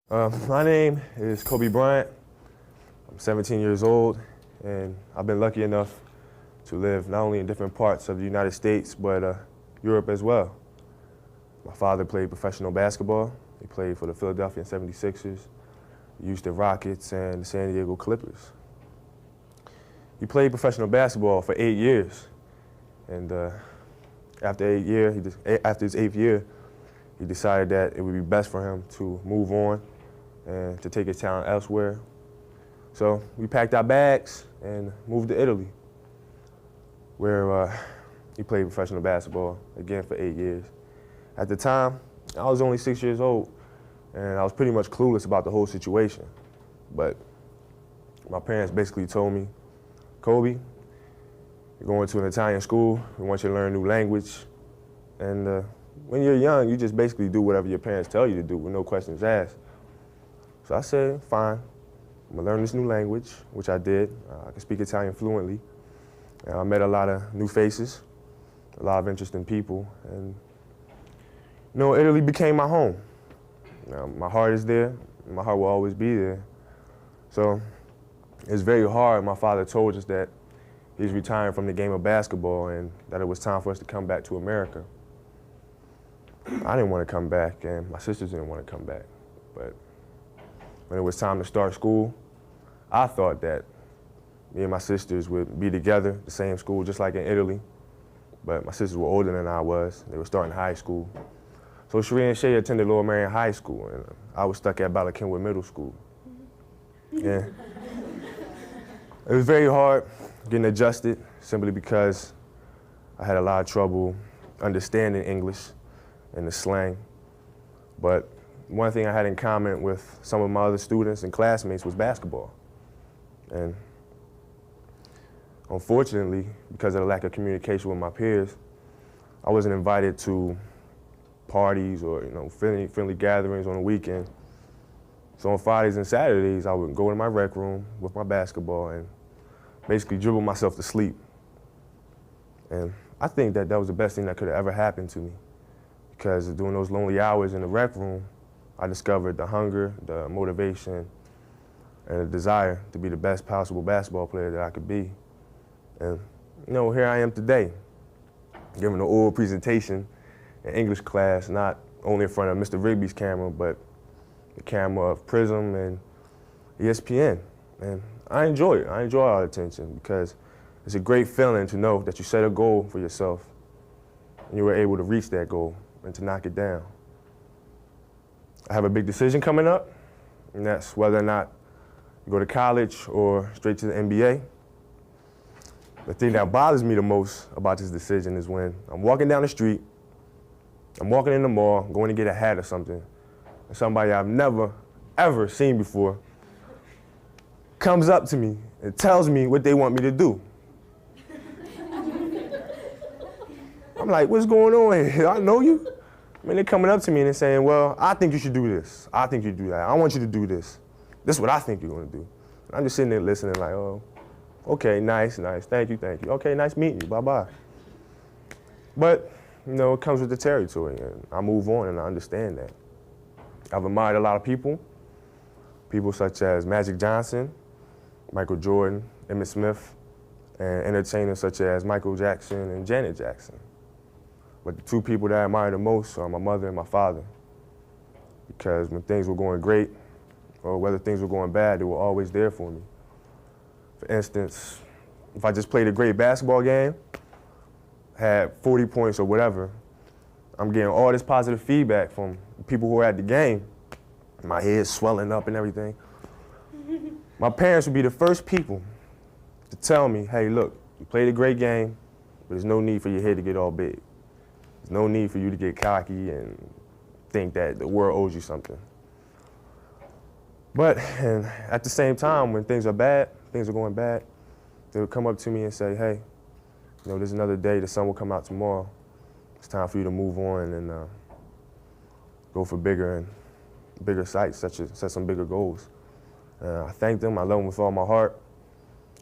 My name is Bryant. I'm 17 years old, and I've been lucky enough to live not only in different parts of the United States, but Europe as well. My father played professional basketball. He played for the Philadelphia 76ers, the Houston Rockets, and the San Diego Clippers. He played professional basketball for 8 years, and after his 8th year, he decided that it would be best for him to move on and to take his talent elsewhere. So we packed our bags and moved to Italy, where he played professional basketball again for 8 years. At the time, I was only 6 years old, and I was pretty much clueless about the whole situation. But my parents basically told me, Kobe, you're going to an Italian school, we want you to learn a new language, and when you're young, you just basically do whatever your parents tell you to do with no questions asked. So I said, fine, I'm gonna learn this new language, which I did. I can speak Italian fluently. And I met a lot of new faces, a lot of interesting people, and Italy became my home. My heart is there, and my heart will always be there. So it's very hard. My father told us that he's retiring from the game of basketball and that it was time for us to come back to America. I didn't want to come back, and my sisters didn't want to come back. But when it was time to start school, I thought that me and my sisters would be together, the same school, just like in Italy. But my sisters were older than I was. They were starting high school. So Sheree and Shay attended Lower Marion High School, and I was stuck at Bala Cynwyd Middle School. Yeah. It was very hard getting adjusted, simply because I had a lot of trouble understanding English and the slang. But one thing I had in common with some of my other students and classmates was basketball. And unfortunately, because of the lack of communication with my peers, I wasn't invited to parties or friendly gatherings on the weekend. So on Fridays and Saturdays, I would go to my rec room with my basketball and basically dribble myself to sleep. And I think that was the best thing that could have ever happened to me, because during those lonely hours in the rec room, I discovered the hunger, the motivation, and the desire to be the best possible basketball player that I could be. And here I am today, giving an oral presentation in English class, not only in front of Mr. Rigby's camera, but the camera of Prism and ESPN. And I enjoy it. I enjoy all the attention, because it's a great feeling to know that you set a goal for yourself and you were able to reach that goal and to knock it down. I have a big decision coming up, and that's whether or not you go to college or straight to the NBA. The thing that bothers me the most about this decision is when I'm walking down the street, I'm walking in the mall, going to get a hat or something, and somebody I've never, ever seen before comes up to me and tells me what they want me to do. I'm like, what's going on here? I know you? I mean, they're coming up to me and they're saying, well, I think you should do this. I think you do that. I want you to do this. This is what I think you're going to do. And I'm just sitting there listening like, oh, okay, nice, thank you. Okay, nice meeting you, bye-bye. But, it comes with the territory, and I move on and I understand that. I've admired a lot of people such as Magic Johnson, Michael Jordan, Emmitt Smith, and entertainers such as Michael Jackson and Janet Jackson. But the two people that I admire the most are my mother and my father, because when things were going great or whether things were going bad, they were always there for me. For instance, if I just played a great basketball game, had 40 points or whatever, I'm getting all this positive feedback from people who are at the game. My head's swelling up and everything. My parents would be the first people to tell me, hey, look, you played a great game, but there's no need for your head to get all big. There's no need for you to get cocky and think that the world owes you something. But at the same time, when things are bad, things are going bad, they would come up to me and say, hey, there's another day, the sun will come out tomorrow. It's time for you to move on and go for bigger sights, set some bigger goals. I thank them, I love them with all my heart.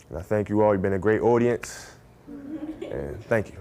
And I thank you all, you've been a great audience, and thank you.